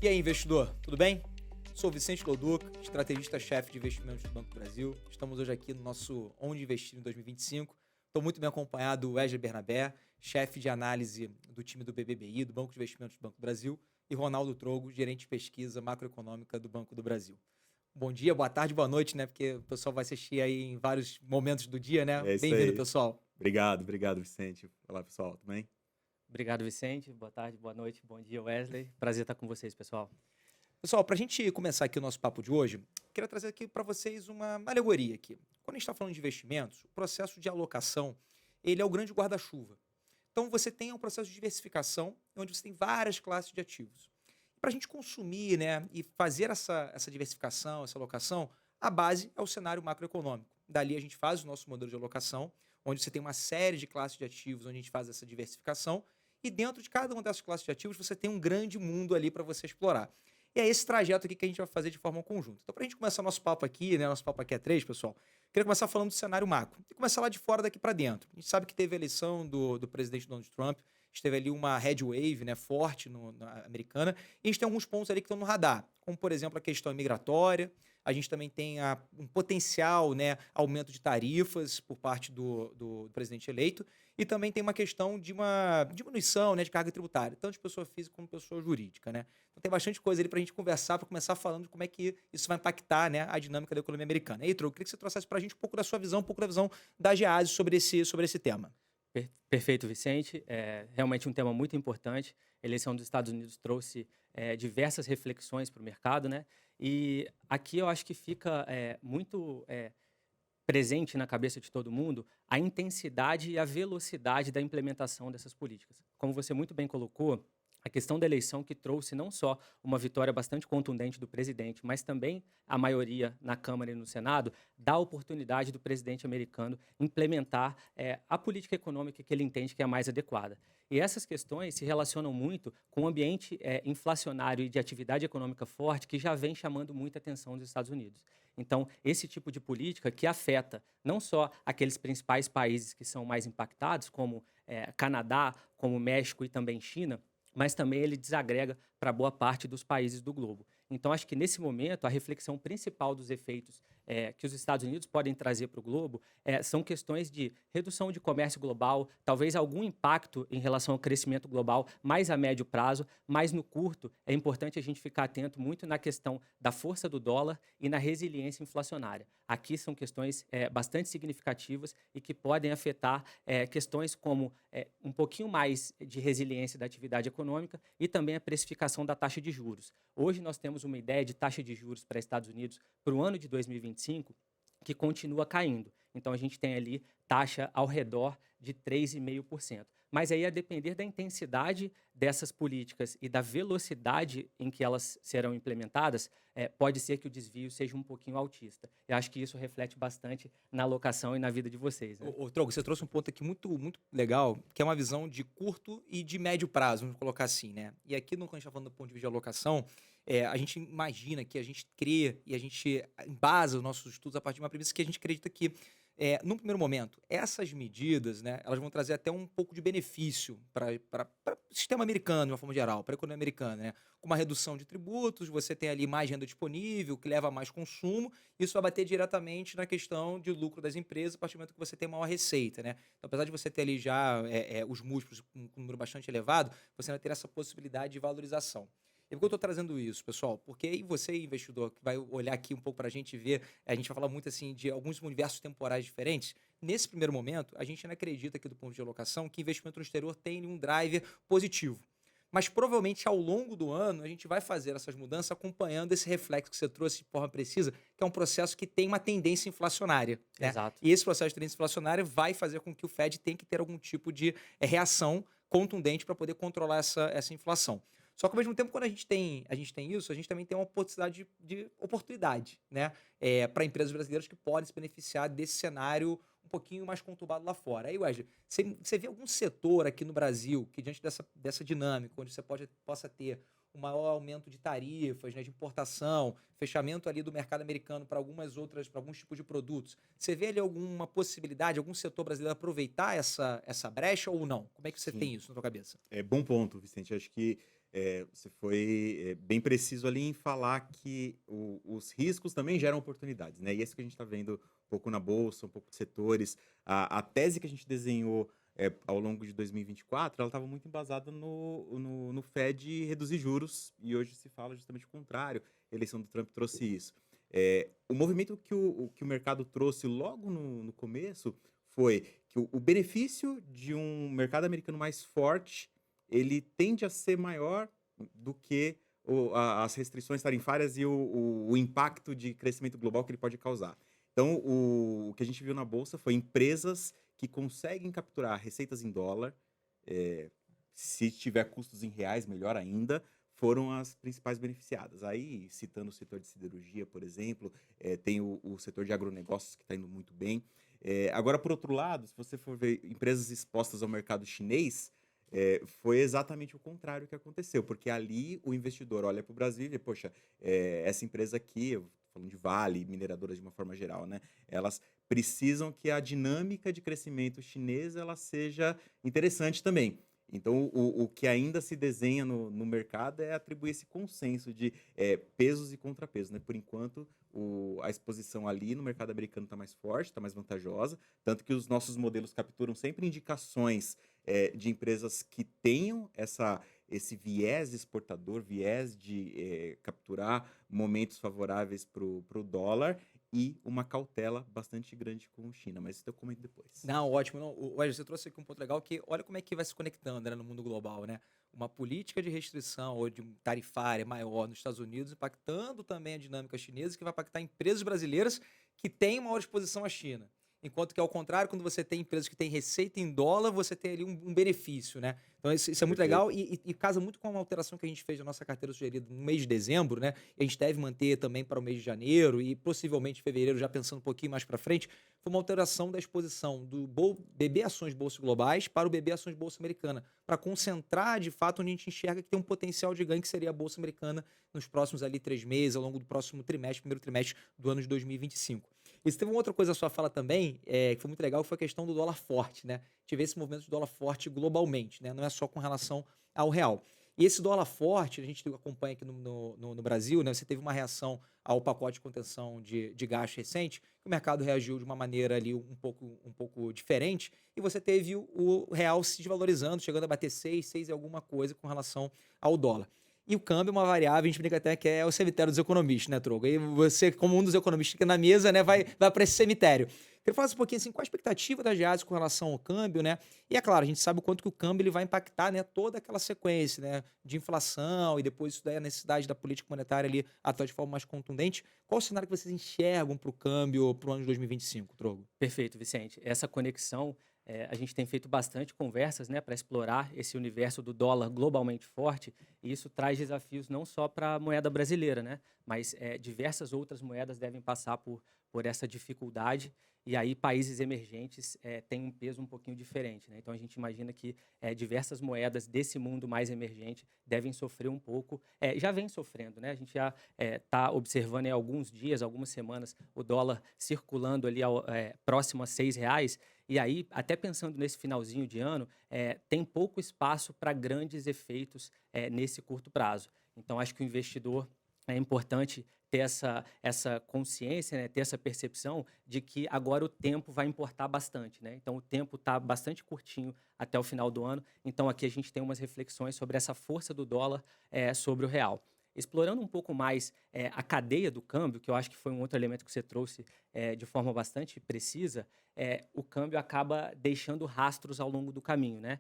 E aí, investidor, tudo bem? Sou Vicente Loduca, estrategista-chefe de investimentos do Banco do Brasil. Estamos hoje aqui no nosso Onde Investir em 2025. Estou muito bem acompanhado do Wesley Bernabé, chefe de análise do time do BBBI, do Banco de Investimentos do Banco do Brasil, e Ronaldo Trogo, gerente de pesquisa macroeconômica do Banco do Brasil. Bom dia, boa tarde, boa noite, né? Porque o pessoal vai assistir aí em vários momentos do dia, né? É isso Bem-vindo, aí. pessoal. Obrigado, Vicente. Olá, pessoal, tudo bem? Obrigado, Vicente. Boa tarde, boa noite, bom dia, Wesley. Prazer estar com vocês, pessoal. Pessoal, para a gente começar aqui o nosso papo de hoje, quero trazer aqui para vocês uma alegoria aqui. Quando a gente está falando de investimentos, o processo de alocação, ele é o grande guarda-chuva. Então você tem um processo de diversificação, onde você tem várias classes de ativos. Para a gente consumir, né, e fazer essa diversificação, essa alocação, a base é o cenário macroeconômico. Dali a gente faz o nosso modelo de alocação, onde você tem uma série de classes de ativos, onde a gente faz essa diversificação, e dentro de cada uma dessas classes de ativos você tem um grande mundo ali para você explorar. E é esse trajeto aqui que a gente vai fazer de forma conjunta. Então, para a gente começar nosso papo aqui, né, nosso papo aqui é 3, pessoal, queria começar falando do cenário macro. E começar lá de fora daqui para dentro. A gente sabe que teve a eleição do presidente Donald Trump, a gente teve ali uma red wave, né, forte na americana, e a gente tem alguns pontos ali que estão no radar, como, por exemplo, a questão migratória. A gente também tem um potencial, né, aumento de tarifas por parte do presidente eleito, e também tem uma questão de uma diminuição, né, de carga tributária, tanto de pessoa física como pessoa jurídica, né? Então tem bastante coisa ali para a gente conversar, para começar falando de como é que isso vai impactar, né, a dinâmica da economia americana. E aí, Troco, eu queria que você trouxesse para a gente um pouco da sua visão, um pouco da visão da Gease sobre esse tema. Perfeito, Vicente. É realmente um tema muito importante. A eleição dos Estados Unidos trouxe diversas reflexões para o mercado, né? E aqui eu acho que fica muito presente na cabeça de todo mundo a intensidade e a velocidade da implementação dessas políticas. Como você muito bem colocou, a questão da eleição que trouxe não só uma vitória bastante contundente do presidente, mas também a maioria na Câmara e no Senado, dá a oportunidade do presidente americano implementar a política econômica que ele entende que é a mais adequada. E essas questões se relacionam muito com o ambiente inflacionário e de atividade econômica forte que já vem chamando muita atenção dos Estados Unidos. Então, esse tipo de política que afeta não só aqueles principais países que são mais impactados, como Canadá, como México e também China, mas também ele desagrega para boa parte dos países do globo. Então, acho que nesse momento, a reflexão principal dos efeitos que os Estados Unidos podem trazer para o globo são questões de redução de comércio global, talvez algum impacto em relação ao crescimento global mais a médio prazo, mas no curto é importante a gente ficar atento muito na questão da força do dólar e na resiliência inflacionária. Aqui são questões bastante significativas e que podem afetar questões como um pouquinho mais de resiliência da atividade econômica e também a precificação da taxa de juros. Hoje nós temos uma ideia de taxa de juros para Estados Unidos para o ano de 2025 que continua caindo. Então, a gente tem ali taxa ao redor de 3,5%. Mas aí, a depender da intensidade dessas políticas e da velocidade em que elas serão implementadas, pode ser que o desvio seja um pouquinho altista. Eu acho que isso reflete bastante na alocação e na vida de vocês, né? Trogo, você trouxe um ponto aqui muito, muito legal, que é uma visão de curto e de médio prazo, vamos colocar assim, né? E aqui, quando a gente está falando do ponto de vista de alocação, a gente imagina que a gente crê e a gente embasa os nossos estudos a partir de uma premissa que a gente acredita que, num primeiro momento, essas medidas, né, elas vão trazer até um pouco de benefício para o sistema americano, de uma forma geral, para a economia americana, né? Com uma redução de tributos, você tem ali mais renda disponível, que leva a mais consumo, isso vai bater diretamente na questão de lucro das empresas a partir do momento que você tem maior receita, né? Então, apesar de você ter ali já os múltiplos com um número bastante elevado, você vai ter essa possibilidade de valorização. E por que eu estou trazendo isso, pessoal? Porque aí você, investidor, que vai olhar aqui um pouco para a gente ver, a gente vai falar muito assim de alguns universos temporais diferentes. Nesse primeiro momento, a gente não acredita aqui do ponto de alocação que investimento no exterior tem um driver positivo. Mas provavelmente ao longo do ano a gente vai fazer essas mudanças acompanhando esse reflexo que você trouxe de forma precisa, que é um processo que tem uma tendência inflacionária, né? Exato. E esse processo de tendência inflacionária vai fazer com que o Fed tenha que ter algum tipo de reação contundente para poder controlar essa inflação. Só que ao mesmo tempo, quando a gente tem isso, a gente também tem uma possibilidade de oportunidade, né? Para empresas brasileiras que podem se beneficiar desse cenário um pouquinho mais conturbado lá fora. Aí, Wesley, você vê algum setor aqui no Brasil que, diante dessa dinâmica, onde você possa ter um maior aumento de tarifas, né, de importação, fechamento ali do mercado americano para alguns tipos de produtos, você vê ali alguma possibilidade, algum setor brasileiro aproveitar essa brecha ou não? Como é que você tem Sim, isso na sua cabeça? é bom ponto, Vicente. Acho que Você foi bem preciso ali em falar que os riscos também geram oportunidades, né? E é isso que a gente está vendo um pouco na Bolsa, um pouco de setores. A tese que a gente desenhou ao longo de 2024, ela estava muito embasada no Fed reduzir juros, e hoje se fala justamente o contrário. A eleição do Trump trouxe isso. O movimento que o mercado trouxe logo no começo foi que o benefício de um mercado americano mais forte ele tende a ser maior do que as restrições tarifárias e o impacto de crescimento global que ele pode causar. Então, o que a gente viu na Bolsa foi empresas que conseguem capturar receitas em dólar, se tiver custos em reais, melhor ainda, foram as principais beneficiadas. Aí, citando o setor de siderurgia, por exemplo, tem o setor de agronegócios que está indo muito bem. Agora, por outro lado, se você for ver empresas expostas ao mercado chinês, foi exatamente o contrário que aconteceu, porque ali o investidor olha para o Brasil e vê, poxa, essa empresa aqui, eu tô falando de Vale, mineradoras de uma forma geral, né? Elas precisam que a dinâmica de crescimento chinesa ela seja interessante também. Então, o que ainda se desenha no mercado é atribuir esse consenso de pesos e contrapesos, né? Por enquanto, a exposição ali no mercado americano está mais forte, está mais vantajosa, tanto que os nossos modelos capturam sempre indicações de empresas que tenham esse viés exportador, viés de capturar momentos favoráveis para o dólar e uma cautela bastante grande com a China, mas isso eu comento depois. Não, ótimo. Não, Wesley, você trouxe aqui um ponto legal que olha como é que vai se conectando, né, no mundo global, né? Uma política de restrição ou de tarifária maior nos Estados Unidos, impactando também a dinâmica chinesa, que vai impactar empresas brasileiras que têm maior exposição à China. Enquanto que, ao contrário, quando você tem empresas que têm receita em dólar, você tem ali um benefício, né? Então, isso é muito Perfeito. legal e casa muito com uma alteração que a gente fez na nossa carteira sugerida no mês de dezembro, né? E a gente deve manter também para o mês de janeiro e possivelmente fevereiro, já pensando um pouquinho mais para frente, foi uma alteração da exposição do BB Ações Bolsa Globais para o BB Ações Bolsa Americana, para concentrar, de fato, onde a gente enxerga que tem um potencial de ganho, que seria a Bolsa Americana nos próximos ali 3 meses, ao longo do próximo trimestre, primeiro trimestre do ano de 2025. E se teve uma outra coisa na sua fala também, que foi muito legal, que foi a questão do dólar forte, né? Tive esse movimento de dólar forte globalmente, né? Não é só com relação ao real. E esse dólar forte, a gente acompanha aqui no Brasil, né? Você teve uma reação ao pacote de contenção de gasto recente, que o mercado reagiu de uma maneira ali um pouco diferente, e você teve o real se desvalorizando, chegando a bater 6 e alguma coisa com relação ao dólar. E o câmbio é uma variável, a gente brinca até que é o cemitério dos economistas, né, Trogo? E você, como um dos economistas aqui na mesa, né, vai para esse cemitério. Queria falar um pouquinho assim, qual a expectativa da Giazi com relação ao câmbio, né? E é claro, a gente sabe o quanto que o câmbio ele vai impactar, né, toda aquela sequência, né, de inflação e depois isso daí a necessidade da política monetária ali atuar de forma mais contundente. Qual o cenário que vocês enxergam para o câmbio para o ano de 2025, Trogo? Perfeito, Vicente. Essa conexão, a gente tem feito bastante conversas, né, para explorar esse universo do dólar globalmente forte, e isso traz desafios não só para a moeda brasileira, né, mas diversas outras moedas devem passar por essa dificuldade, e aí países emergentes têm um peso um pouquinho diferente, né? Então a gente imagina que diversas moedas desse mundo mais emergente devem sofrer um pouco, já vem sofrendo, né? A gente já está observando em alguns dias, algumas semanas, o dólar circulando ali próximo a R$ 6, e aí, até pensando nesse finalzinho de ano, tem pouco espaço para grandes efeitos nesse curto prazo. Então, acho que o investidor é importante ter essa consciência, né, ter essa percepção de que agora o tempo vai importar bastante, né? Então, o tempo está bastante curtinho até o final do ano. Então, aqui a gente tem umas reflexões sobre essa força do dólar sobre o real. Explorando um pouco mais a cadeia do câmbio, que eu acho que foi um outro elemento que você trouxe de forma bastante precisa, o câmbio acaba deixando rastros ao longo do caminho, né?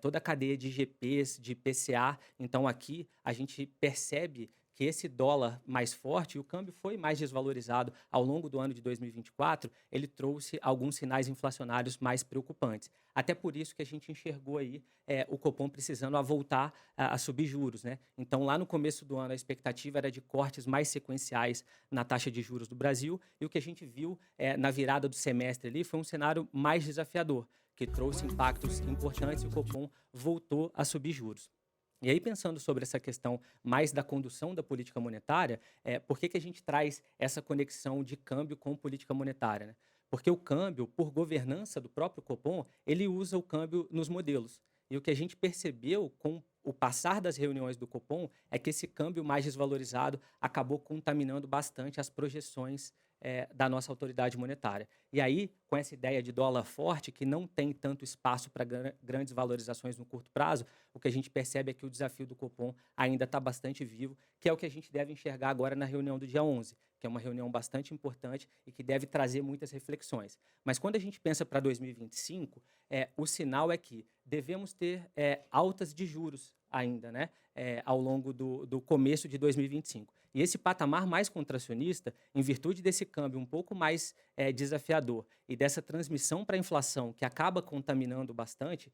Toda a cadeia de GPs, de PCA. Então, aqui a gente percebe que esse dólar mais forte, e o câmbio foi mais desvalorizado ao longo do ano de 2024, ele trouxe alguns sinais inflacionários mais preocupantes. Até por isso que a gente enxergou aí o Copom precisando voltar a subir juros, né? Então, lá no começo do ano, a expectativa era de cortes mais sequenciais na taxa de juros do Brasil, e o que a gente viu na virada do semestre ali foi um cenário mais desafiador, que trouxe impactos importantes e o Copom voltou a subir juros. E aí, pensando sobre essa questão mais da condução da política monetária, por que a gente traz essa conexão de câmbio com política monetária, né? Porque o câmbio, por governança do próprio Copom, ele usa o câmbio nos modelos. E o que a gente percebeu com o passar das reuniões do Copom é que esse câmbio mais desvalorizado acabou contaminando bastante as projeções da nossa autoridade monetária. E aí, com essa ideia de dólar forte, que não tem tanto espaço para grandes valorizações no curto prazo, o que a gente percebe é que o desafio do Copom ainda está bastante vivo, que é o que a gente deve enxergar agora na reunião do dia 11, que é uma reunião bastante importante e que deve trazer muitas reflexões. Mas quando a gente pensa para 2025, o sinal é que devemos ter altas de juros ainda, né, ao longo do começo de 2025. E esse patamar mais contracionista, em virtude desse câmbio um pouco mais desafiador e dessa transmissão para a inflação que acaba contaminando bastante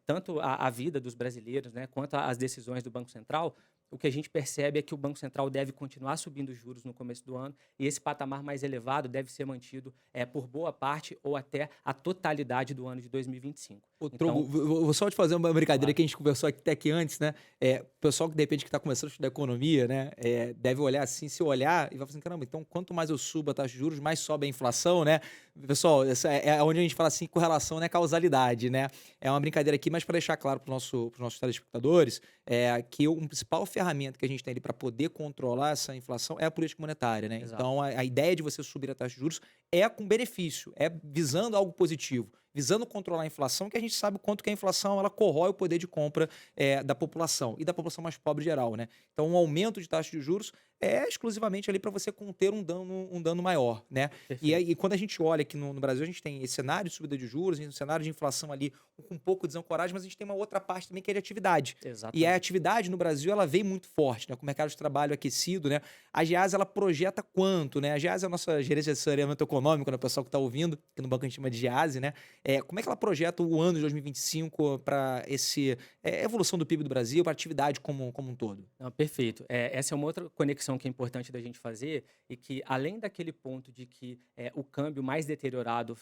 tanto a vida dos brasileiros, né, quanto as decisões do Banco Central, o que a gente percebe é que o Banco Central deve continuar subindo os juros no começo do ano e esse patamar mais elevado deve ser mantido por boa parte ou até a totalidade do ano de 2025. Ô, Trogo, vou só te fazer uma brincadeira Claro. que a gente conversou aqui, até aqui antes, né? O pessoal que de repente que está começando a estudar economia, né? Deve olhar assim, se olhar e vai falar assim, caramba, então quanto mais eu subo a taxa de juros, mais sobe a inflação, né? Pessoal, essa é onde a gente fala assim, correlação não é causalidade, né? É uma brincadeira aqui, mas para deixar claro para os nossos telespectadores, que uma principal ferramenta que a gente tem ali para poder controlar essa inflação é a política monetária, né? Exato. Então, a ideia de você subir a taxa de juros é com benefício, é visando algo positivo, visando controlar a inflação, que a gente sabe o quanto que a inflação ela corrói o poder de compra da população e da população mais pobre geral, né? Então, um aumento de taxa de juros é exclusivamente ali para você conter um dano maior, né? Perfeito. E quando a gente olha aqui no Brasil, a gente tem esse cenário de subida de juros, um cenário de inflação ali com um pouco de desancoragem, mas a gente tem uma outra parte também que é de atividade. E a Exatamente. atividade no Brasil, ela vem muito forte, né? Com o mercado de trabalho aquecido, né? A Geasa, ela projeta quanto, né? A Geasa é a nossa gerência de saneamento econômico, né? O pessoal que está ouvindo, que no banco a gente chama de Gease, né? Como é que ela projeta o ano de 2025 para evolução do PIB do Brasil, para a atividade como um todo? Não, perfeito. Essa é uma outra conexão que é importante da gente fazer e que, além daquele ponto de que o câmbio mais deteriorado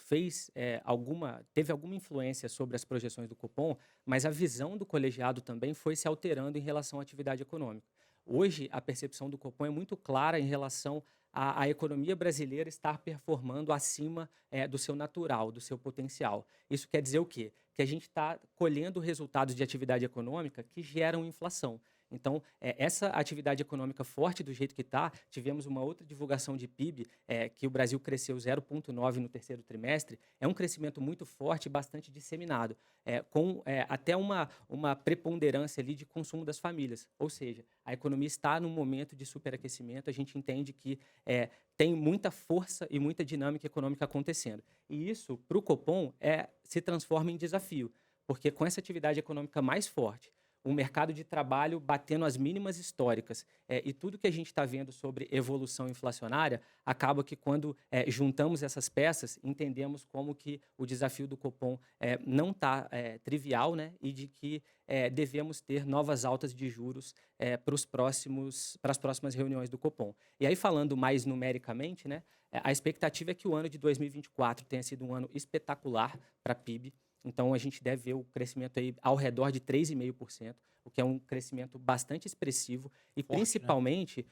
teve alguma influência sobre as projeções do Copom, mas a visão do colegiado também foi se alterando em relação à atividade econômica. Hoje, a percepção do Copom é muito clara em relação à economia brasileira estar performando acima do seu natural, do seu potencial. Isso quer dizer o quê? Que a gente está colhendo resultados de atividade econômica que geram inflação. Então, essa atividade econômica forte do jeito que está, tivemos uma outra divulgação de PIB, que o Brasil cresceu 0,9 no terceiro trimestre, é um crescimento muito forte e bastante disseminado, com até uma preponderância ali de consumo das famílias. Ou seja, a economia está num momento de superaquecimento, a gente entende que tem muita força e muita dinâmica econômica acontecendo. E isso, para o Copom, se transforma em desafio, porque com essa atividade econômica mais forte, um mercado de trabalho batendo as mínimas históricas e tudo que a gente está vendo sobre evolução inflacionária, acaba que quando juntamos essas peças, entendemos como que o desafio do Copom não está trivial, né? E de que devemos ter novas altas de juros para as próximas reuniões do Copom. E aí, falando mais numericamente, né, a expectativa é que o ano de 2024 tenha sido um ano espetacular para a PIB. Então, a gente deve ver o crescimento aí ao redor de 3,5%, o que é um crescimento bastante expressivo. E, Forte, né? principalmente,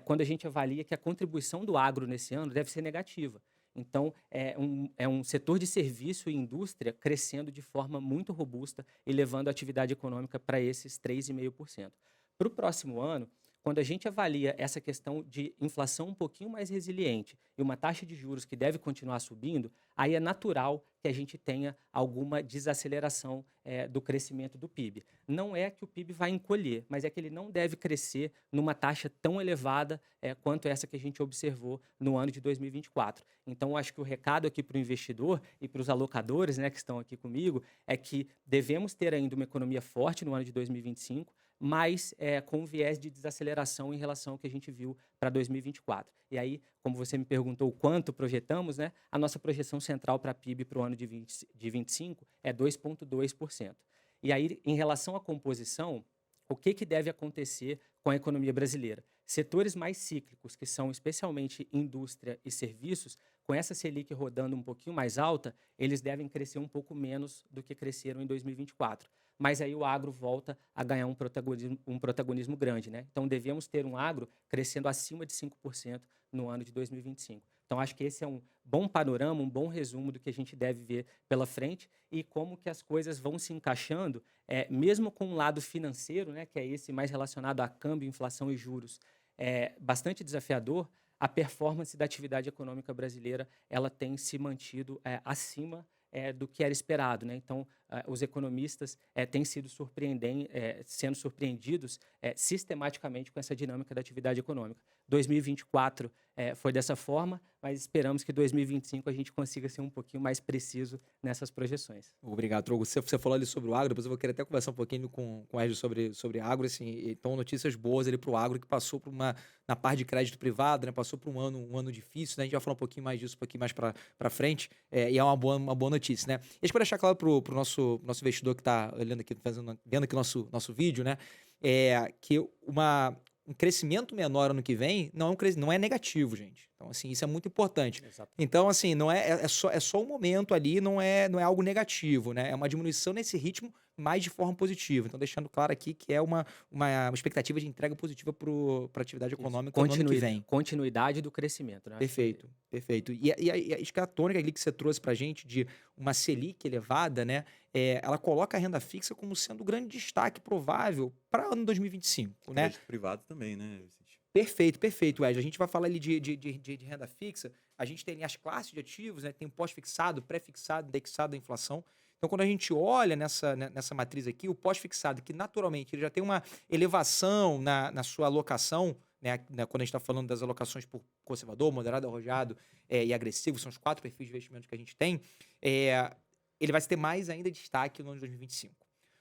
quando a gente avalia que a contribuição do agro nesse ano deve ser negativa. Então, é um setor de serviço e indústria crescendo de forma muito robusta e levando a atividade econômica para esses 3,5%. Para o próximo ano, quando a gente avalia essa questão de inflação um pouquinho mais resiliente e uma taxa de juros que deve continuar subindo, aí é natural que a gente tenha alguma desaceleração do crescimento do PIB. Não é que o PIB vai encolher, mas é que ele não deve crescer numa taxa tão elevada quanto essa que a gente observou no ano de 2024. Então, acho que o recado aqui para o investidor e para os alocadores, né, que estão aqui comigo, é que devemos ter ainda uma economia forte no ano de 2025, mas com um viés de desaceleração em relação ao que a gente viu para 2024. E aí, como você me perguntou quanto projetamos, né, a nossa projeção central para a PIB para o ano de 25 é 2,2%. E aí, em relação à composição, o que deve acontecer com a economia brasileira? Setores mais cíclicos, que são especialmente indústria e serviços, com essa Selic rodando um pouquinho mais alta, eles devem crescer um pouco menos do que cresceram em 2024. Mas aí o agro volta a ganhar um protagonismo grande, né? Então, devemos ter um agro crescendo acima de 5% no ano de 2025. Então, acho que esse é um bom panorama, um bom resumo do que a gente deve ver pela frente e como que as coisas vão se encaixando, mesmo com o lado financeiro, né, que é esse mais relacionado a câmbio, inflação e juros, bastante desafiador. A performance da atividade econômica brasileira ela tem se mantido acima do que era esperado, né? Então, os economistas têm sido sendo surpreendidos sistematicamente com essa dinâmica da atividade econômica. 2024 foi dessa forma, mas esperamos que 2025 a gente consiga ser um pouquinho mais preciso nessas projeções. Obrigado, Trogo. Você falou ali sobre o agro, depois eu vou querer até conversar um pouquinho com o Ed sobre agro, assim, então notícias boas ali para o agro que passou por na parte de crédito privado, né, passou por um ano difícil, né, a gente vai falar um pouquinho mais disso, um pouquinho mais para frente, e é uma boa notícia, né. E a gente pode deixar claro pro nosso investidor que está olhando aqui, vendo aqui nosso vídeo, né, que um crescimento menor ano que vem não é negativo, gente. Então, assim, isso é muito importante. Exato. Então, assim, não é só um momento ali, não é algo negativo, né? É uma diminuição nesse ritmo, mas de forma positiva. Então, deixando claro aqui que é uma expectativa de entrega positiva para a atividade Isso. econômica no ano que vem. Continuidade do crescimento, né? Acho que Perfeito, perfeito. Acho que a tônica ali que você trouxe para a gente de uma Selic elevada, né? Ela coloca a renda fixa como sendo o grande destaque provável para ano 2025, né? Crédito privado também, né, Vicente? Perfeito, perfeito, Ed. A gente vai falar ali de renda fixa. A gente tem ali as classes de ativos, né? Tem o pós-fixado, pré-fixado, indexado à inflação. Então, quando a gente olha nessa matriz aqui, o pós-fixado, que naturalmente ele já tem uma elevação na sua alocação, né? Quando a gente está falando das alocações por conservador, moderado, arrojado e agressivo, são os 4 perfis de investimentos que a gente tem, ele vai ter mais ainda destaque no ano de 2025.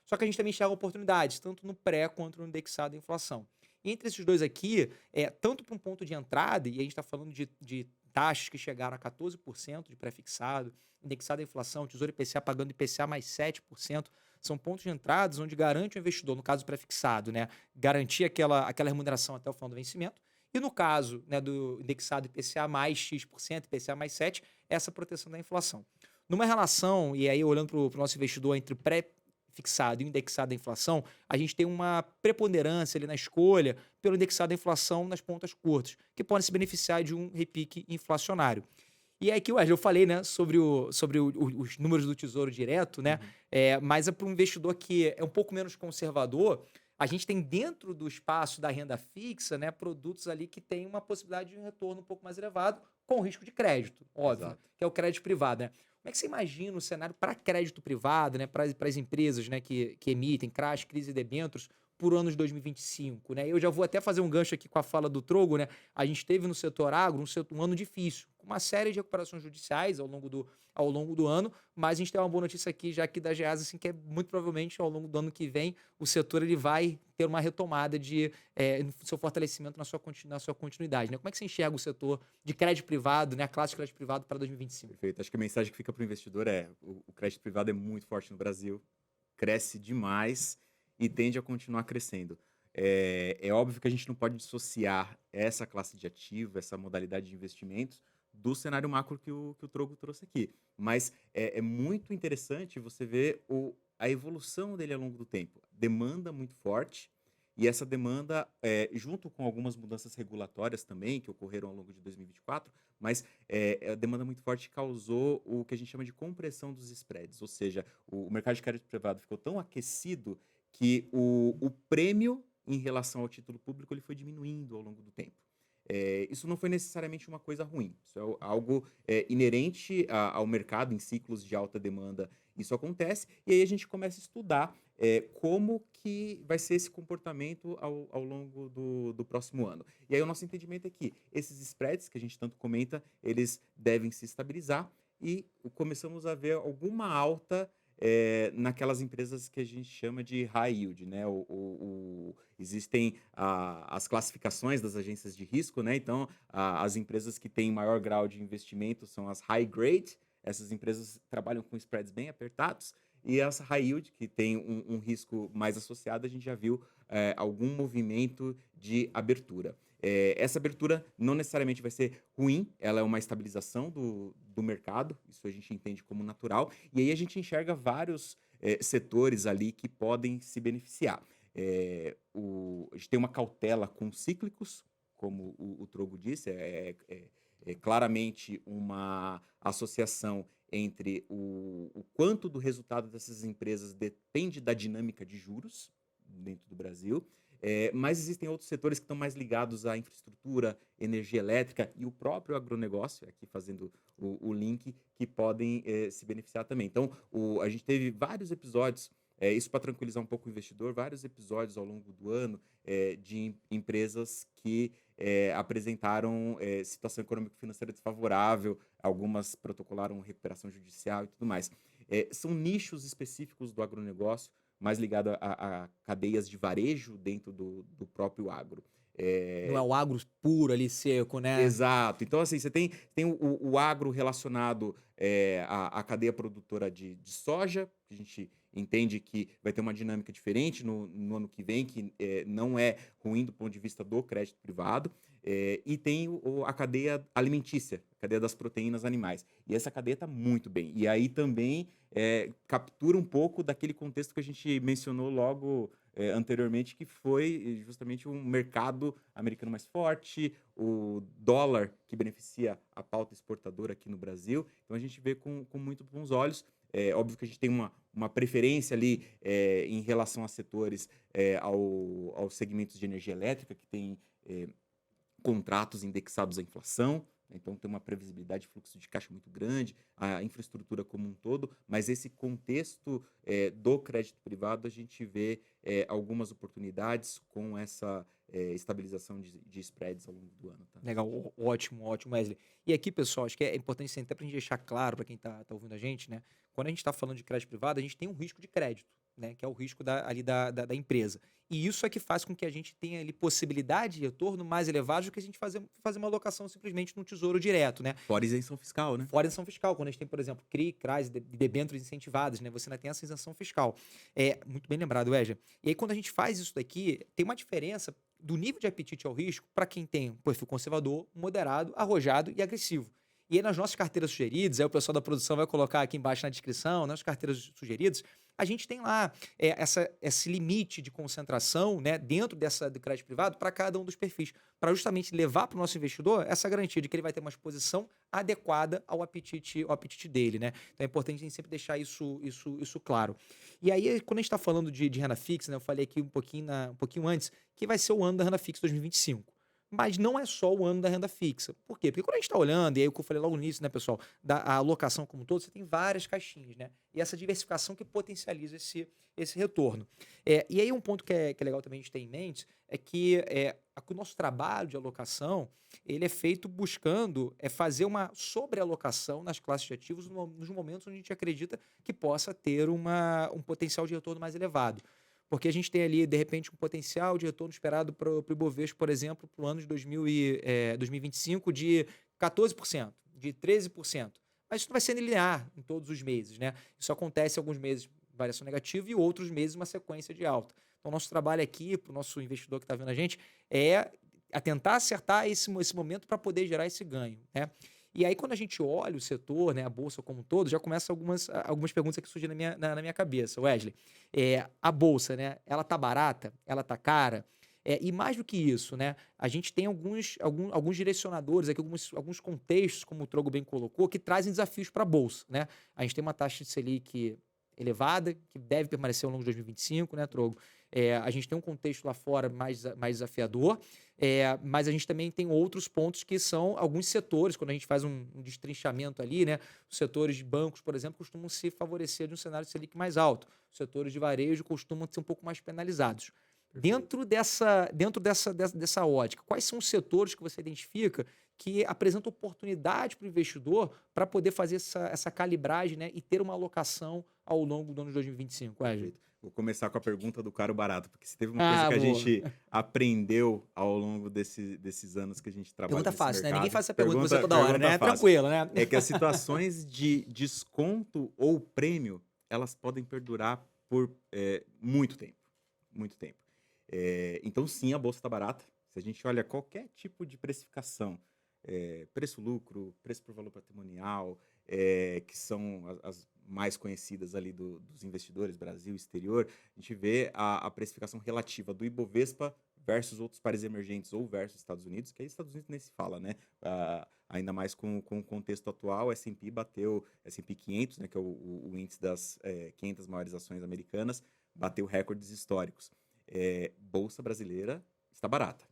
Só que a gente também enxerga oportunidades, tanto no pré quanto no indexado à inflação. E entre esses dois aqui, tanto para um ponto de entrada, e a gente está falando de taxas que chegaram a 14% de pré-fixado, indexado à inflação, Tesouro IPCA pagando IPCA mais 7%, são pontos de entrada onde garante o investidor, no caso pré-fixado, né, garantir aquela remuneração até o final do vencimento, e no caso, né, do indexado IPCA mais X%, IPCA mais 7%, essa proteção da inflação. Numa relação, e aí olhando para o nosso investidor entre pré-fixado e indexado à inflação, a gente tem uma preponderância ali na escolha pelo indexado à inflação nas pontas curtas, que podem se beneficiar de um repique inflacionário. E aí que eu falei, né, sobre os números do Tesouro Direto, né, mas para um investidor que é um pouco menos conservador, a gente tem dentro do espaço da renda fixa, né, produtos ali que têm uma possibilidade de retorno um pouco mais elevado, com risco de crédito, óbvio, Exato. que é o crédito privado, né? Como é que você imagina o cenário para crédito privado, né, para as empresas, né, que emitem CRAs, CRIs e debêntures por ano de 2025, né? Eu já vou até fazer um gancho aqui com a fala do Trogo, né? A gente teve no setor agro um ano difícil, com uma série de recuperações judiciais ao longo do ano, mas a gente tem uma boa notícia aqui, já que da Geasa, assim, que é muito provavelmente ao longo do ano que vem o setor ele vai ter uma retomada no seu fortalecimento na sua continuidade, né? Como é que você enxerga o setor de crédito privado, né? A classe de crédito privado para 2025? Perfeito. Acho que a mensagem que fica para o investidor é: o crédito privado é muito forte no Brasil, cresce demais e tende a continuar crescendo. É óbvio que a gente não pode dissociar essa classe de ativo, essa modalidade de investimentos, do cenário macro que o Trogo trouxe aqui. Mas é muito interessante você ver a evolução dele ao longo do tempo. Demanda muito forte, e essa demanda, junto com algumas mudanças regulatórias também, que ocorreram ao longo de 2024, mas a demanda muito forte causou o que a gente chama de compressão dos spreads, ou seja, o mercado de crédito privado ficou tão aquecido que o prêmio em relação ao título público ele foi diminuindo ao longo do tempo. Isso não foi necessariamente uma coisa ruim, isso é algo inerente ao mercado em ciclos de alta demanda. Isso acontece, e aí a gente começa a estudar como que vai ser esse comportamento ao longo do próximo ano. E aí o nosso entendimento é que esses spreads, que a gente tanto comenta, eles devem se estabilizar, e começamos a ver alguma alta naquelas empresas que a gente chama de high yield, né? Existem as classificações das agências de risco, né? Então, as empresas que têm maior grau de investimento são as high grade. Essas empresas trabalham com spreads bem apertados. E essa high yield, que tem um risco mais associado, a gente já viu algum movimento de abertura. Essa abertura não necessariamente vai ser ruim, ela é uma estabilização do mercado, isso a gente entende como natural, e aí a gente enxerga vários setores ali que podem se beneficiar. A gente tem uma cautela com cíclicos, como o Trogo disse, claramente uma associação entre o quanto do resultado dessas empresas depende da dinâmica de juros dentro do Brasil, mas existem outros setores que estão mais ligados à infraestrutura, energia elétrica e o próprio agronegócio, aqui fazendo o link, que podem se beneficiar também. Então, a gente teve vários episódios, isso para tranquilizar um pouco o investidor, vários episódios ao longo do ano de empresas que apresentaram situação econômico-financeira desfavorável, algumas protocolaram recuperação judicial e tudo mais. São nichos específicos do agronegócio, mais ligado a cadeias de varejo dentro do próprio agro. Não é o agro puro ali, seco, né? Exato. Então, assim, você tem o agro relacionado à cadeia produtora de soja, que a gente entende que vai ter uma dinâmica diferente no ano que vem, que não é ruim do ponto de vista do crédito privado. E tem a cadeia alimentícia, a cadeia das proteínas animais. E essa cadeia está muito bem. E aí também captura um pouco daquele contexto que a gente mencionou logo anteriormente, que foi justamente um mercado americano mais forte, o dólar que beneficia a pauta exportadora aqui no Brasil. Então a gente vê com muito bons olhos. Óbvio que a gente tem uma preferência ali em relação a setores, aos segmentos de energia elétrica, que tem contratos indexados à inflação, né? Então tem uma previsibilidade de fluxo de caixa muito grande, a infraestrutura como um todo, mas esse contexto do crédito privado, a gente vê algumas oportunidades com essa estabilização de spreads ao longo do ano. Tá? Legal, ótimo, ótimo, Wesley. E aqui, pessoal, acho que é importante até para a gente deixar claro para quem está ouvindo a gente, né? Quando a gente está falando de crédito privado, a gente tem um risco de crédito, né? Que é o risco ali da empresa. E isso é que faz com que a gente tenha ali possibilidade de retorno mais elevado do que a gente fazer uma alocação simplesmente no tesouro direto, né? Fora isenção fiscal, né? Fora isenção fiscal, quando a gente tem, por exemplo, CRI, CRAS, debêntures incentivadas, né? Você ainda tem essa isenção fiscal. Muito bem lembrado, Wesley. E aí, quando a gente faz isso daqui, tem uma diferença do nível de apetite ao risco para quem tem um perfil conservador, moderado, arrojado e agressivo. E aí, nas nossas carteiras sugeridas, aí o pessoal da produção vai colocar aqui embaixo na descrição, nas carteiras sugeridas, a gente tem lá esse limite de concentração, né, dentro do crédito privado para cada um dos perfis, para justamente levar para o nosso investidor essa garantia de que ele vai ter uma exposição adequada ao apetite dele, né? Então é importante a gente sempre deixar isso claro. E aí, quando a gente está falando de renda fixa, né, eu falei aqui um pouquinho antes, que vai ser o ano da renda fixa 2025. Mas não é só o ano da renda fixa. Por quê? Porque quando a gente está olhando, e aí o que eu falei logo no início, né, pessoal, a alocação como um todo, você tem várias caixinhas, né? E essa diversificação que potencializa esse retorno. E aí um ponto que é legal também a gente ter em mente é que o nosso trabalho de alocação, ele é feito buscando fazer uma sobrealocação nas classes de ativos nos momentos onde a gente acredita que possa ter um potencial de retorno mais elevado. Porque a gente tem ali, de repente, um potencial de retorno esperado para o Ibovespa, por exemplo, para o ano de 2025 de 14%, de 13%. Mas isso não vai ser linear em todos os meses, né? Isso acontece em alguns meses variação negativa e outros meses uma sequência de alta. Então, nosso trabalho aqui, para o nosso investidor que está vendo a gente, é a tentar acertar esse momento para poder gerar esse ganho, né? E aí, quando a gente olha o setor, né, a bolsa como um todo, já começa algumas perguntas que surgem na minha cabeça. Wesley, a bolsa, né, ela tá barata? Ela tá cara? E mais do que isso, né, a gente tem alguns direcionadores, aqui, alguns contextos, como o Trogo bem colocou, que trazem desafios para a bolsa, né? A gente tem uma taxa de Selic elevada, que deve permanecer ao longo de 2025, né, Trogo? A gente tem um contexto lá fora mais desafiador, mas a gente também tem outros pontos que são alguns setores, quando a gente faz um destrinchamento ali, né? Os setores de bancos, por exemplo, costumam se favorecer de um cenário de Selic mais alto. Os setores de varejo costumam ser um pouco mais penalizados. Dentro dessa ótica, quais são os setores que você identifica que apresentam oportunidade para o investidor para poder fazer essa calibragem, né, e ter uma alocação ao longo do ano de 2025? Perfeito. Vou começar com a pergunta do caro barato, porque se teve uma coisa que a boa. gente aprendeu ao longo desses anos que a gente trabalha Pergunta nesse fácil, né? mercado. Ninguém faz essa pergunta pra você toda hora, né? fácil. Tranquilo, né? É que as situações de desconto ou prêmio, elas podem perdurar por muito tempo. Muito tempo. Então, sim, a bolsa está barata. Se a gente olha qualquer tipo de precificação, preço-lucro, preço por valor patrimonial, que são as mais conhecidas ali dos investidores, Brasil e exterior, a gente vê a precificação relativa do Ibovespa versus outros países emergentes ou versus Estados Unidos, que aí Estados Unidos nem se fala, né? Ainda mais com o contexto atual, S&P bateu, S&P 500, né, que é o índice das 500 maiores ações americanas, bateu recordes históricos. Bolsa brasileira está barata.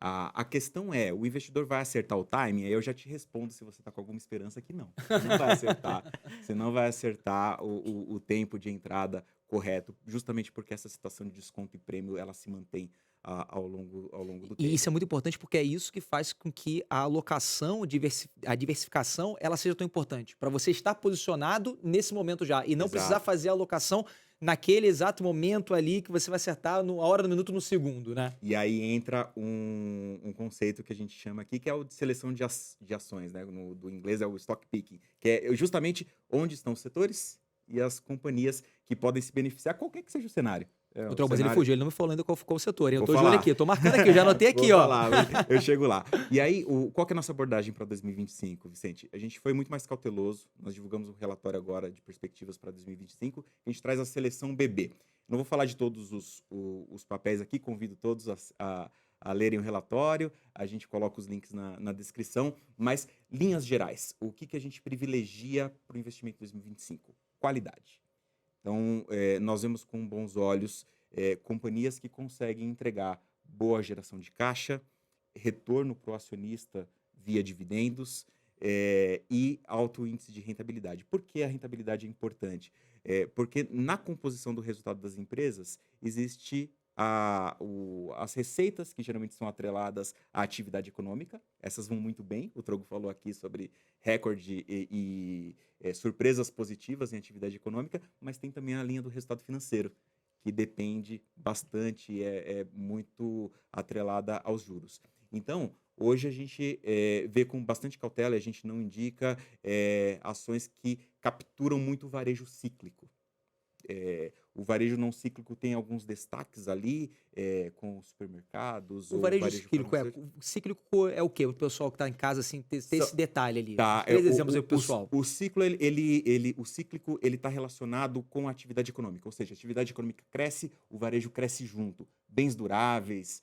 A questão é, o investidor vai acertar o timing? Aí eu já te respondo se você está com alguma esperança que não. Você não vai acertar, você não vai acertar o tempo de entrada correto, justamente porque essa situação de desconto e prêmio, ela se mantém ao longo do E tempo. isso é muito importante porque é isso que faz com que a alocação, a diversificação, ela seja tão importante. Para você estar posicionado nesse momento já e não precisar Exato. fazer a alocação naquele exato momento ali que você vai acertar a hora, no minuto, no segundo, né? E aí entra um conceito que a gente chama aqui, que é o de seleção de ações, né? Do inglês é o stock picking, que é justamente onde estão os setores e as companhias que podem se beneficiar, qualquer que seja o cenário. O O Troll, mas ele cenário, fugiu, ele não me falou ainda qual ficou o setor. Eu vou tô de olho falar. aqui, eu tô marcando aqui, eu já anotei aqui, Vou ó. falar, eu chego lá. E aí, qual que é a nossa abordagem para 2025, Vicente? A gente foi muito mais cauteloso, nós divulgamos um relatório agora de perspectivas para 2025, a gente traz a seleção BB. Não vou falar de todos os papéis aqui, convido todos a lerem o relatório, a gente coloca os links na descrição, mas linhas gerais, o que a gente privilegia para o investimento em 2025? Qualidade. Então, nós vemos com bons olhos companhias que conseguem entregar boa geração de caixa, retorno para o acionista via dividendos e alto índice de rentabilidade. Por que a rentabilidade é importante? Porque na composição do resultado das empresas existe as receitas que geralmente são atreladas à atividade econômica, essas vão muito bem, o Trogo falou aqui sobre recorde e surpresas positivas em atividade econômica, mas tem também a linha do resultado financeiro, que depende bastante, é muito atrelada aos juros. Então, hoje a gente vê com bastante cautela, a gente não indica ações que capturam muito o varejo cíclico. O varejo não cíclico tem alguns destaques ali, com os supermercados, O ou varejo varejo cíclico farmacêutico. o cíclico é o quê? O pessoal que tá em casa, assim, ter esse detalhe ali. Tá, Três exemplos aí pro pessoal. o ciclo, o cíclico, ele está relacionado com a atividade econômica, ou seja, a atividade econômica cresce, o varejo cresce junto. Bens duráveis,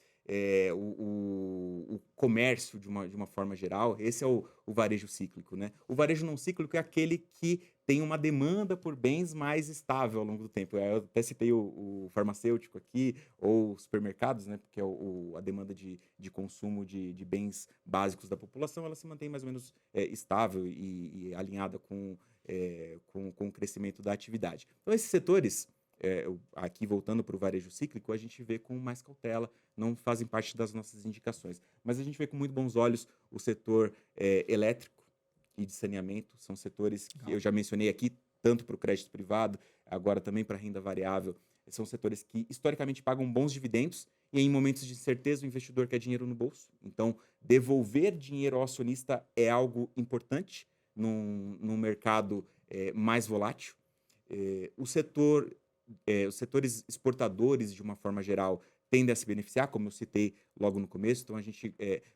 o comércio de uma forma geral, esse é o varejo cíclico, né? O varejo não cíclico é aquele que tem uma demanda por bens mais estável ao longo do tempo. Eu até citei o farmacêutico aqui, ou os supermercados, né? Porque a demanda de consumo de bens básicos da população, ela se mantém mais ou menos estável e alinhada com o crescimento da atividade. Então, esses setores, aqui voltando para o varejo cíclico, a gente vê com mais cautela, não fazem parte das nossas indicações. Mas a gente vê com muito bons olhos o setor elétrico e de saneamento, são setores que eu já mencionei aqui, tanto para o crédito privado, agora também para a renda variável. São setores que historicamente pagam bons dividendos e em momentos de incerteza o investidor quer dinheiro no bolso. Então, devolver dinheiro ao acionista é algo importante num mercado mais volátil. Os setores exportadores, de uma forma geral, tendem a se beneficiar, como eu citei logo no começo. Então, a gente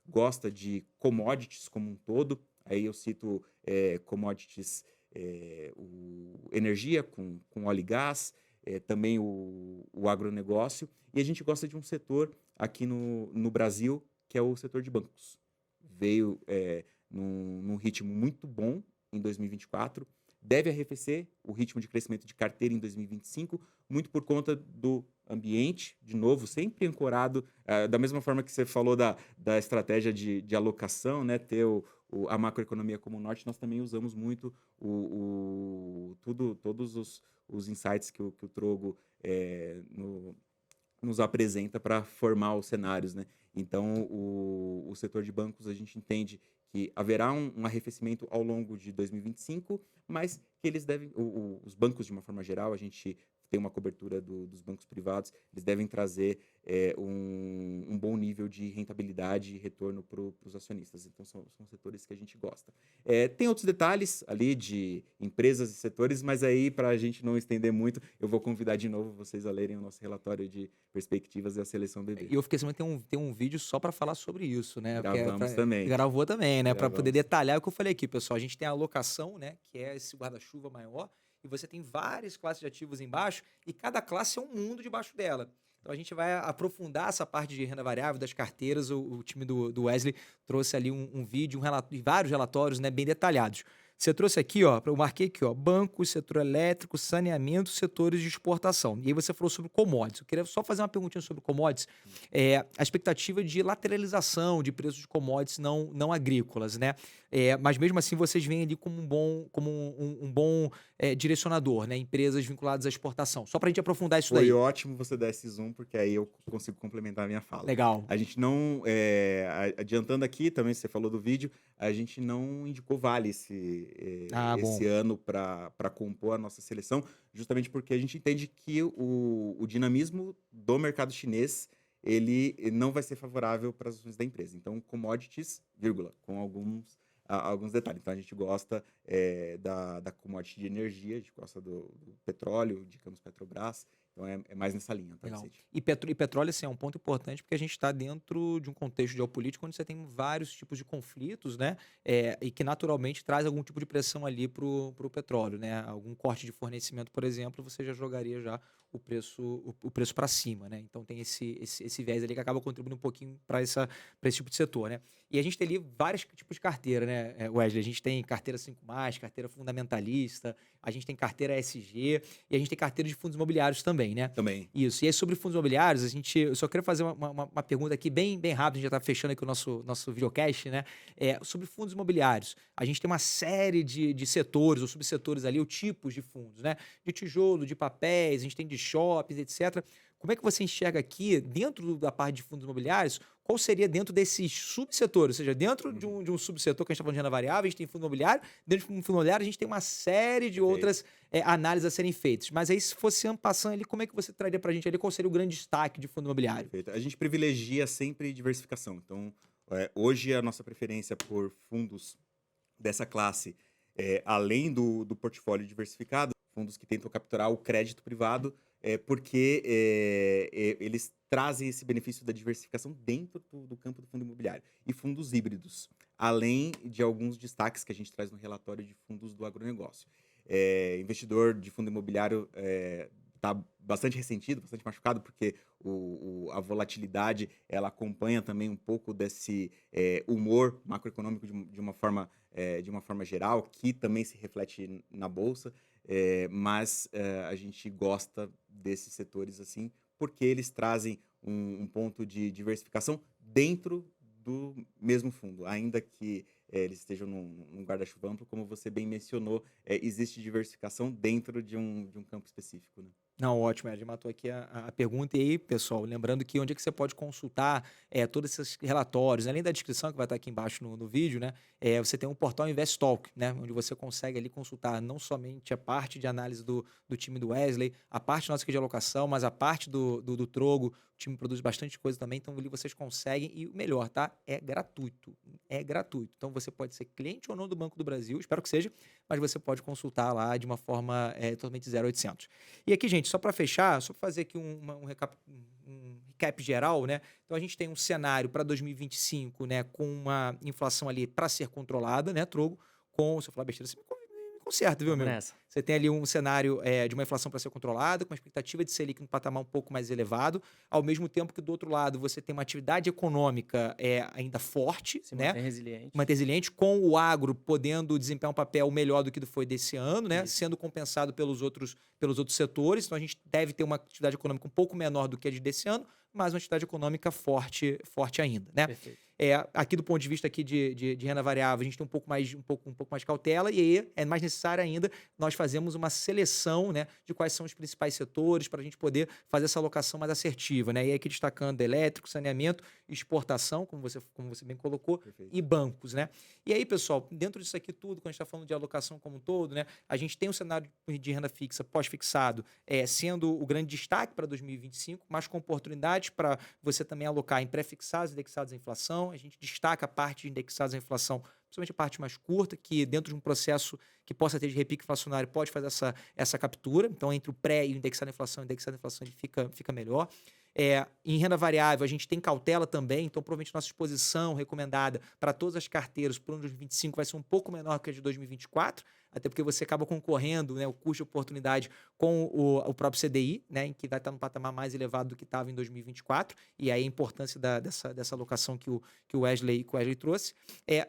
gosta de commodities como um todo. Aí eu cito commodities, energia com óleo e gás, também o agronegócio. E a gente gosta de um setor aqui no Brasil, que é o setor de bancos. Veio num ritmo muito bom em 2024, deve arrefecer o ritmo de crescimento de carteira em 2025, muito por conta do ambiente, de novo, sempre ancorado, da mesma forma que você falou da estratégia de alocação, né, ter a macroeconomia como norte, nós também usamos muito todos os insights que o Trogo nos apresenta para formar os cenários, né? Então, o setor de bancos, a gente entende que haverá um arrefecimento ao longo de 2025, mas que eles devem, os bancos de uma forma geral, a gente tem uma cobertura dos bancos privados, eles devem trazer um bom nível de rentabilidade e retorno para os acionistas. Então, são setores que a gente gosta. Tem outros detalhes ali de empresas e setores, mas aí, para a gente não estender muito, eu vou convidar de novo vocês a lerem o nosso relatório de perspectivas e a seleção BB. E eu fiquei sabendo que tem um vídeo só para falar sobre isso, né? Gravamos também. Gravou também, né? Para poder Gravamos. detalhar o que eu falei aqui, pessoal. A gente tem a alocação, né? Que é esse guarda-chuva maior. E você tem várias classes de ativos embaixo. E cada classe é um mundo debaixo dela. Então a gente vai aprofundar essa parte de renda variável das carteiras. O time do Wesley trouxe ali um vídeo, e vários relatórios, né, bem detalhados. Você trouxe aqui, ó, eu marquei aqui, ó, bancos, setor elétrico, saneamento, setores de exportação. E aí você falou sobre commodities. Eu queria só fazer uma perguntinha sobre commodities. A expectativa de lateralização de preços de commodities não agrícolas, né? Mas mesmo assim vocês veem ali como um bom direcionador, né? Empresas vinculadas à exportação. Só para a gente aprofundar isso daí. Foi ótimo você dar esse zoom, porque aí eu consigo complementar a minha fala. Legal. A gente não, adiantando aqui, também você falou do vídeo, a gente não indicou Vale esse ano para compor a nossa seleção, justamente porque a gente entende que o dinamismo do mercado chinês ele não vai ser favorável para as ações da empresa. Então, commodities, vírgula, com alguns detalhes. Então, a gente gosta da commodity de energia, a gente gosta do petróleo, indicamos Petrobras. Então, é mais nessa linha, tá, Legal. Vicente? E petróleo, assim, é um ponto importante porque a gente está dentro de um contexto geopolítico onde você tem vários tipos de conflitos, né? E que naturalmente traz algum tipo de pressão ali para o petróleo, né? Algum corte de fornecimento, por exemplo, você já jogaria já o preço para cima, né? Então tem esse viés ali que acaba contribuindo um pouquinho para esse tipo de setor, né? E a gente tem ali vários tipos de carteira, né, Wesley? A gente tem carteira 5+, carteira fundamentalista, a gente tem carteira ESG e a gente tem carteira de fundos imobiliários também, né? Também. Isso. E aí, sobre fundos imobiliários, eu só queria fazer uma pergunta aqui bem rápida, a gente já está fechando aqui o nosso videocast, né? Sobre fundos imobiliários. A gente tem uma série de setores ou subsetores ali, ou tipos de fundos, né? De tijolo, de papéis, a gente tem de shoppings, etc. Como é que você enxerga aqui, dentro da parte de fundos imobiliários, qual seria dentro desses subsetores? Ou seja, dentro de um subsetor que a gente está falando de renda variável, a gente tem fundo imobiliário, dentro de um fundo imobiliário a gente tem uma série de outras análises a serem feitas. Mas aí, se fosse passando ali, como é que você traria para a gente ali, qual seria o grande destaque de fundo imobiliário? Perfeito. A gente privilegia sempre diversificação. Então, hoje a nossa preferência por fundos dessa classe, além do portfólio diversificado, fundos que tentam capturar o crédito privado, porque eles trazem esse benefício da diversificação dentro do campo do fundo imobiliário. E fundos híbridos, além de alguns destaques que a gente traz no relatório de fundos do agronegócio. Investidor de fundo imobiliário está bastante ressentido, bastante machucado, porque a volatilidade ela acompanha também um pouco desse humor macroeconômico de uma forma geral, que também se reflete na bolsa, mas a gente gosta desses setores assim, porque eles trazem um ponto de diversificação dentro do mesmo fundo, ainda que eles estejam num guarda-chuva amplo, como você bem mencionou, existe diversificação dentro de um campo específico, né? Não, ótimo, Ed, matou aqui a pergunta. E aí, pessoal, lembrando que onde é que você pode consultar todos esses relatórios, além da descrição que vai estar aqui embaixo no vídeo, né? Você tem um portal Investalk, né? Onde você consegue ali consultar não somente a parte de análise do time do Wesley, a parte nossa aqui de alocação, mas a parte do Trogo. O time produz bastante coisa também, então ali vocês conseguem, e o melhor, tá? É gratuito. É gratuito. Então você pode ser cliente ou não do Banco do Brasil, espero que seja, mas você pode consultar lá de uma forma totalmente 0800. E aqui, gente, só para fechar, só para fazer aqui um recap geral, né? Então a gente tem um cenário para 2025, né, com uma inflação ali para ser controlada, né, Trogo? Se eu falar besteira, você me conserta, viu, Vamos meu? nessa. Você tem ali um cenário de uma inflação para ser controlada, com uma expectativa de Selic num patamar um pouco mais elevado, ao mesmo tempo que do outro lado você tem uma atividade econômica ainda forte, Se né? mantém resiliente. Manter resiliente, com o agro podendo desempenhar um papel melhor do que foi desse ano, né? Isso. Sendo compensado pelos outros setores. Então a gente deve ter uma atividade econômica um pouco menor do que a de desse ano, mas uma atividade econômica forte ainda, né? Perfeito. Aqui do ponto de vista aqui de renda variável, a gente tem um pouco mais de cautela, e aí é mais necessário ainda nós fazemos uma seleção, né, de quais são os principais setores para a gente poder fazer essa alocação mais assertiva, né? E aí aqui destacando elétrico, saneamento, exportação, como você bem colocou, Perfeito. e bancos, né? E aí, pessoal, dentro disso aqui tudo, quando a gente está falando de alocação como um todo, né, a gente tem um cenário de renda fixa pós-fixado sendo o grande destaque para 2025, mas com oportunidades para você também alocar em pré-fixados, indexados à inflação. A gente destaca a parte de indexados à inflação, principalmente a parte mais curta, que dentro de um processo que possa ter de repique inflacionário pode fazer essa captura. Então, entre o pré e o indexado à inflação ele fica melhor. Em renda variável, a gente tem cautela também, então provavelmente nossa exposição recomendada para todas as carteiras para o ano de 2025 vai ser um pouco menor que a de 2024, até porque você acaba concorrendo, né, o custo de oportunidade com o próprio CDI, né, em que vai estar num patamar mais elevado do que estava em 2024, e aí a importância dessa alocação que o Wesley trouxe.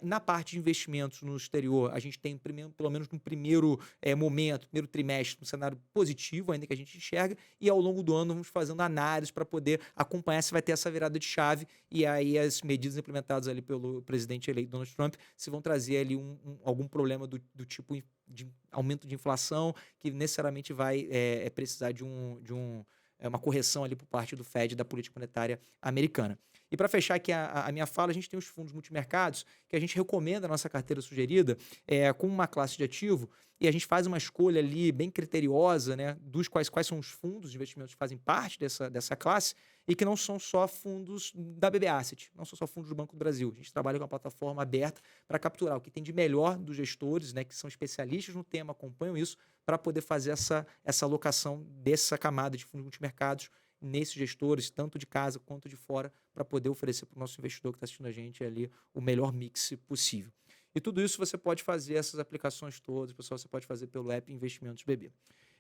Na parte de investimentos no exterior, a gente tem, pelo menos no primeiro momento, primeiro trimestre, um cenário positivo ainda que a gente enxerga, e ao longo do ano vamos fazendo análise para poder acompanhar se vai ter essa virada de chave, e aí as medidas implementadas ali pelo presidente eleito Donald Trump se vão trazer ali algum problema do tipo de aumento de inflação, que necessariamente vai precisar de uma correção ali por parte do Fed, da política monetária americana. E para fechar aqui a minha fala, a gente tem os fundos multimercados, que a gente recomenda a nossa carteira sugerida com uma classe de ativo, e a gente faz uma escolha ali bem criteriosa, né, dos quais são os fundos de investimentos que fazem parte dessa classe, e que não são só fundos da BB Asset, não são só fundos do Banco do Brasil. A gente trabalha com uma plataforma aberta para capturar o que tem de melhor dos gestores, né, que são especialistas no tema, acompanham isso, para poder fazer essa alocação dessa camada de fundos multimercados nesses gestores, tanto de casa quanto de fora, para poder oferecer para o nosso investidor que está assistindo a gente ali o melhor mix possível. E tudo isso você pode fazer, essas aplicações todas, pessoal, você pode fazer pelo app Investimentos BB.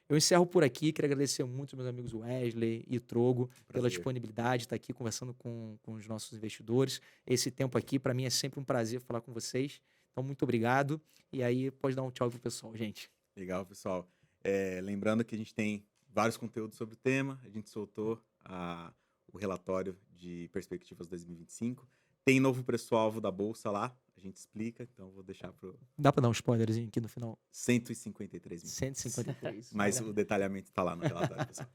Eu encerro por aqui, quero agradecer muito aos meus amigos Wesley e Trogo pela disponibilidade de estar aqui conversando com os nossos investidores. Esse tempo aqui, para mim, é sempre um prazer falar com vocês. Então, muito obrigado. E aí, pode dar um tchau pro pessoal, gente. Legal, pessoal. Lembrando que a gente tem vários conteúdos sobre o tema. A gente soltou o relatório de perspectivas 2025. Tem novo preço-alvo da Bolsa lá. A gente explica, então vou deixar pro... Dá para dar um spoilerzinho aqui no final? 153 mil. 153. Mas o detalhamento está lá no relatório, pessoal.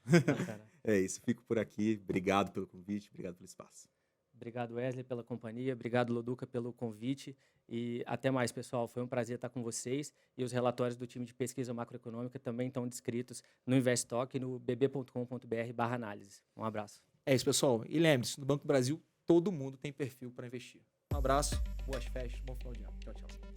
É isso, fico por aqui. Obrigado pelo convite, obrigado pelo espaço. Obrigado, Wesley, pela companhia. Obrigado, Loduca, pelo convite. E até mais, pessoal. Foi um prazer estar com vocês. E os relatórios do time de pesquisa macroeconômica também estão descritos no Investock e no bb.com.br/análise. Um abraço. É isso, pessoal. E lembre-se, no Banco do Brasil, todo mundo tem perfil para investir. Um abraço, boas festas, bom final de ano. Tchau, tchau.